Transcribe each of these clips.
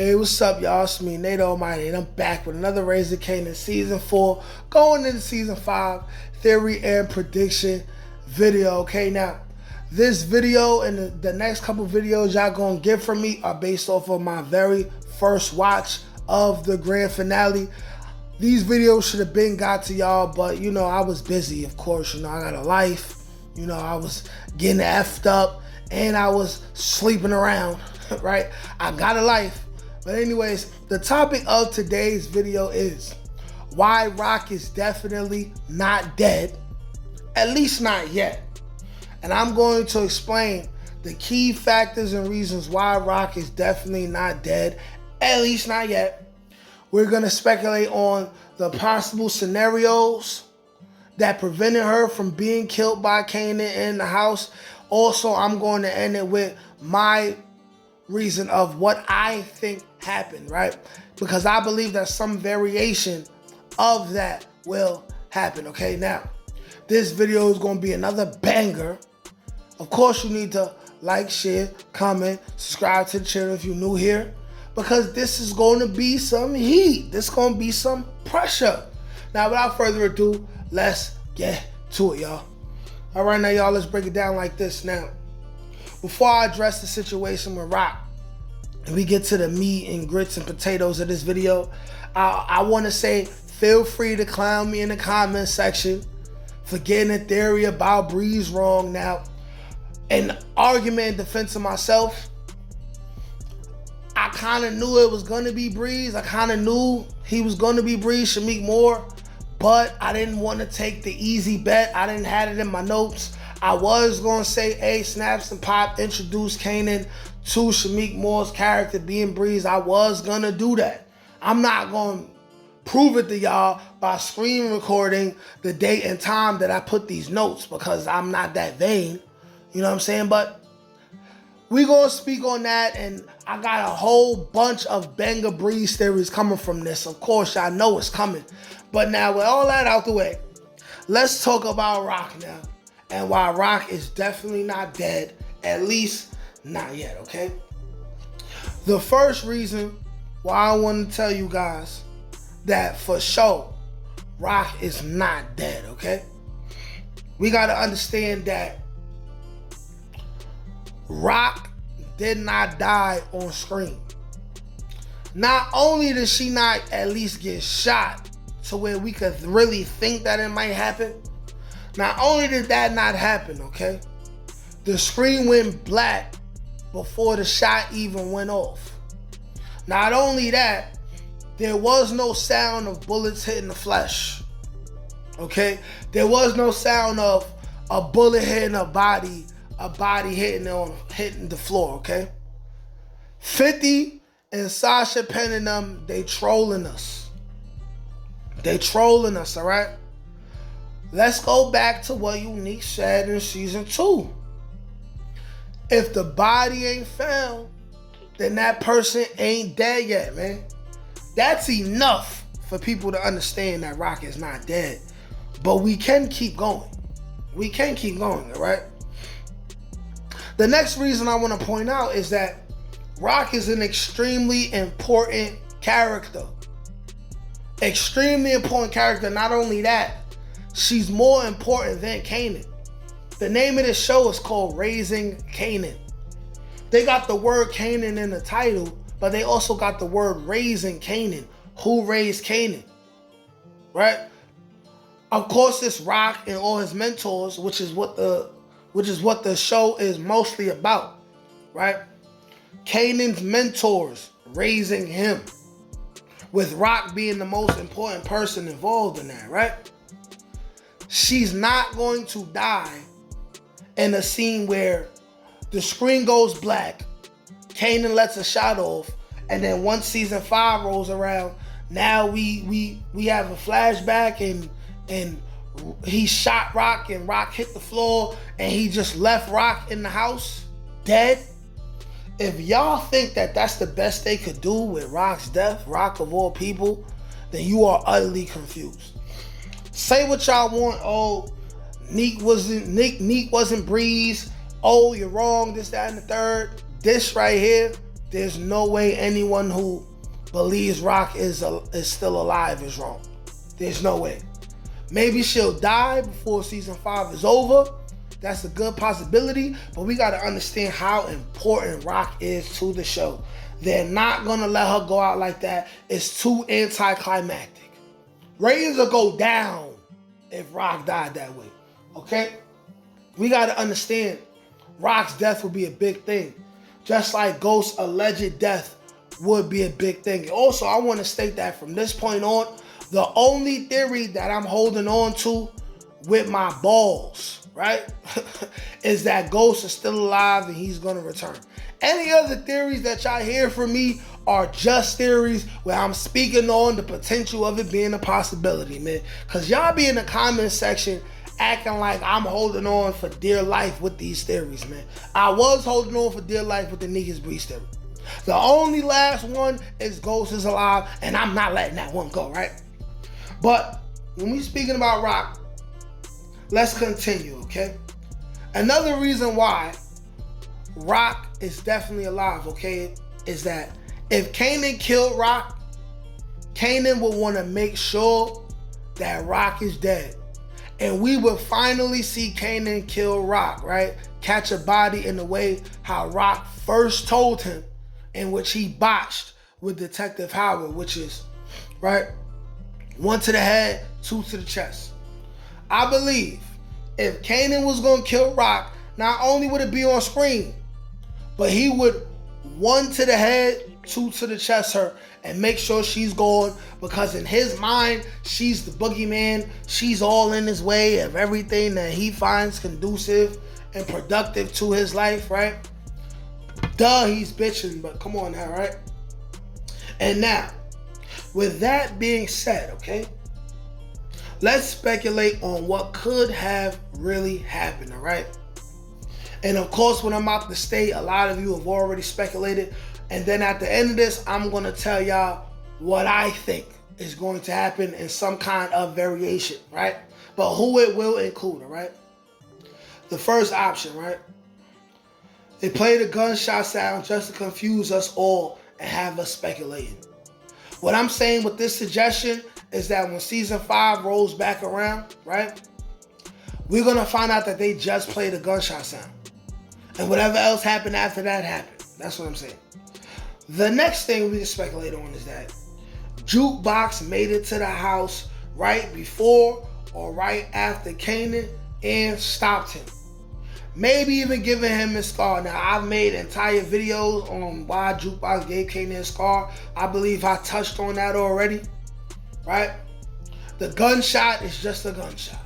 Hey, what's up, y'all? It's me, Nate Almighty, and I'm back with another Raising Kanan Season 4, going into Season 5, theory and prediction video, okay? Now, this video and the next couple videos y'all gonna get from me are based off of my very first watch of the grand finale. These videos should have been got to y'all, but, you know, I was busy, of course. You know, I got a life. You know, I was getting effed up, and I was sleeping around, right? I got a life. But anyways, the topic of today's video is why Rock is definitely not dead, at least not yet. And I'm going to explain the key factors and reasons why Rock is definitely not dead, at least not yet. We're going to speculate on the possible scenarios that prevented her from being killed by Kanan in the house. Also, I'm going to end it with my reason of what I think happened, right? Because I believe that some variation of that will happen, okay? Now, this video is going to be another banger. Of course, you need to like, share, comment, subscribe to the channel if you're new here, because this is going to be some heat. This is going to be some pressure. Now, without further ado, let's get to it, y'all. All right, now, y'all, let's break it down like this now. Before I address the situation with Rock, and we get to the meat and grits and potatoes of this video, I want to say feel free to clown me in the comment section for getting a theory about Breeze wrong. Now, an argument in defense of myself, I kind of knew it was going to be Breeze. I kind of knew he was going to be Breeze, Shamik Moore, but I didn't want to take the easy bet. I didn't have it in my notes. I was going to say, hey, Snaps and Pop introduced Kanan to Shamik Moore's character being Breeze. I was going to do that. I'm not going to prove it to y'all by screen recording the date and time that I put these notes, because I'm not that vain. You know what I'm saying? But we're going to speak on that, and I got a whole bunch of banger Breeze theories coming from this. Of course, I know it's coming. But now, with all that out the way, let's talk about Rock now, and why Rock is definitely not dead, at least not yet, okay? The first reason why I want to tell you guys that for sure Rock is not dead, okay? We got to understand that Rock did not die on screen. Not only did she not at least get shot to where we could really think that it might happen, not only did that not happen, okay? The screen went black before the shot even went off. Not only that, there was no sound of bullets hitting the flesh, okay? There was no sound of a bullet hitting a body hitting the floor, okay? 50 and Sasha Penn and them, they trolling us. They trolling us, all right? Let's go back to what Unique said in season 2. If the body ain't found, then that person ain't dead yet, man. That's enough for people to understand that Rock is not dead. But we can keep going. We can keep going, all right? The next reason I want to point out is that Rock is an extremely important character. Extremely important character. Not only that, she's more important than Kanan. The name of this show is called Raising Kanan. They got the word Kanan in the title, but they also got the word Raising Kanan. Who raised Kanan? Right? Of course, it's Rock and all his mentors, which is what the show is mostly about, right? Kanan's mentors raising him, with Rock being the most important person involved in that, right? She's not going to die in a scene where the screen goes black, Kanan lets a shot off, and then once season 5 rolls around, now we have a flashback and he shot Rock and Rock hit the floor and he just left Rock in the house dead. If y'all think that that's the best they could do with Rock's death, Rock of all people, then you are utterly confused. Say what y'all want. Oh, Neek wasn't Breeze. Oh, you're wrong. This, that, and the third. This right here there's no way anyone who believes Rock is still alive is wrong. There's no way. Maybe she'll die before season 5 is over. That's a good possibility, but we got to understand how important Rock is to the show. They're not going to let her go out like that. It's too anticlimactic. Ratings will go down if Rock died that way, okay? We got to understand Rock's death would be a big thing, just like Ghost's alleged death would be a big thing. Also, I want to state that from this point on, the only theory that I'm holding on to with my balls, right, is that Ghost is still alive and he's going to return. Any other theories that y'all hear from me are just theories where I'm speaking on the potential of it being a possibility, man. Because y'all be in the comment section acting like I'm holding on for dear life with these theories, man. I was holding on for dear life with the Negus Breeze theory. The only last one is Ghost is alive, and I'm not letting that one go, right? But when we speaking about Rock, let's continue, okay? Another reason why Rock is definitely alive, okay, is that if Kanan killed Rock, Kanan would want to make sure that Rock is dead. And we would finally see Kanan kill Rock, right? Catch a body in the way how Rock first told him, in which he botched with Detective Howard, which is, right, 1 to the head, 2 to the chest. I believe if Kanan was going to kill Rock, not only would it be on screen, but he would 1 to the head, 2 to the chest her and make sure she's gone, because in his mind, she's the boogeyman. She's all in his way of everything that he finds conducive and productive to his life, right? Duh, he's bitching, but come on now, right? And now, with that being said, okay, let's speculate on what could have really happened, all right? And of course, when I'm about to state, a lot of you have already speculated. And then at the end of this, I'm going to tell y'all what I think is going to happen in some kind of variation, right? But who it will include, all right? The first option, right? They play the gunshot sound just to confuse us all and have us speculating. What I'm saying with this suggestion is that when season 5 rolls back around, right, we're going to find out that they just played a gunshot sound. And whatever else happened after that happened. That's what I'm saying. The next thing we can speculate on is that Jukebox made it to the house right before or right after Kanan and stopped him. Maybe even giving him his scar. Now, I've made entire videos on why Jukebox gave Kanan his scar. I believe I touched on that already, right? The gunshot is just a gunshot.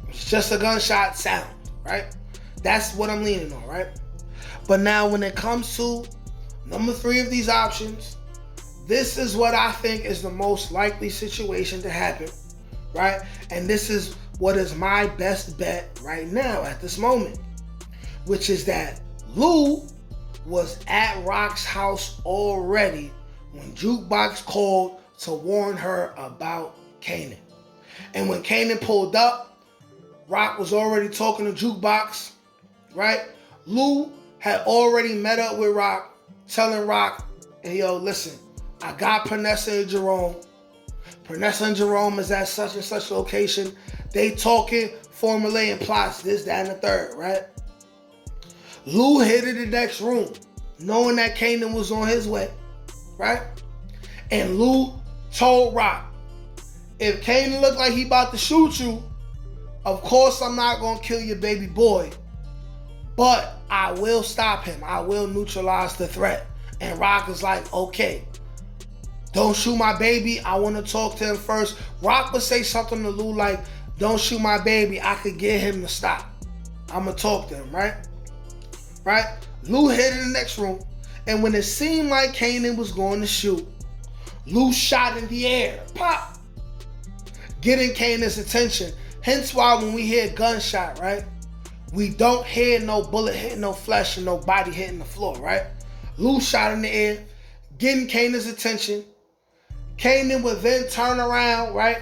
It's just a gunshot sound, right? That's what I'm leaning on, right? But now when it comes to number 3 of these options, this is what I think is the most likely situation to happen, right? And this is what is my best bet right now at this moment, which is that Lou was at Rock's house already when Jukebox called to warn her about Kanan. And when Kanan pulled up, Rock was already talking to Jukebox, right? Lou had already met up with Rock, telling Rock, hey, yo, listen, I got Panessa and Jerome. Panessa and Jerome is at such and such location. They talking, formulating plots, this, that, and the third, right? Lou hid in the next room, knowing that Kanan was on his way, right? And Lou told Rock, if Kanan looked like he about to shoot you, of course I'm not going to kill your baby boy, but I will stop him. I will neutralize the threat. And Rock is like, okay, don't shoot my baby. I want to talk to him first. Rock would say something to Lou like, don't shoot my baby. I could get him to stop. I'm going to talk to him, right? Right? Lou hid in the next room. And when it seemed like Kanan was going to shoot, Lou shot in the air. Pop! Getting Kanan's attention. Hence why when we hear gunshot, right, we don't hear no bullet hitting no flesh and no body hitting the floor, right? Lou shot in the air, getting Kanan's attention. Kanan would then turn around, right,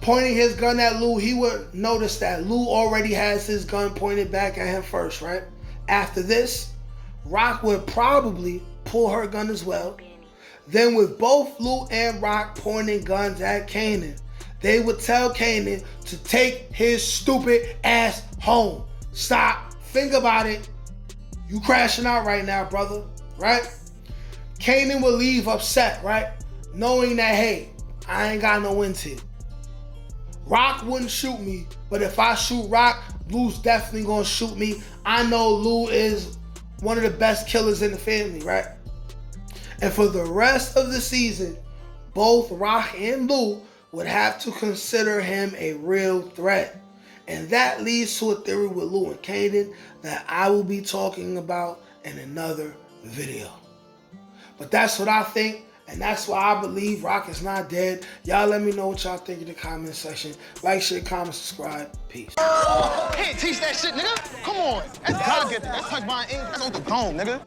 pointing his gun at Lou. He would notice that Lou already has his gun pointed back at him first, right? After this, Rock would probably pull her gun as well. Then with both Lou and Rock pointing guns at Kanan, they would tell Kanan to take his stupid ass home. Stop. Think about it. You crashing out right now, brother. Right? Kanan will leave upset, right? Knowing that, hey, I ain't got no intel. Rock wouldn't shoot me, but if I shoot Rock, Lou's definitely gonna shoot me. I know Lou is one of the best killers in the family, right? And for the rest of the season, both Rock and Lou would have to consider him a real threat. And that leads to a theory with Lou and Kanan that I will be talking about in another video. But that's what I think, and that's why I believe Rock is not dead. Y'all let me know what y'all think in the comment section. Like, share, comment, subscribe. Peace. Can't teach that shit, nigga. Come on. That's God-gifted. That's touch my ink. That's on the bone, nigga.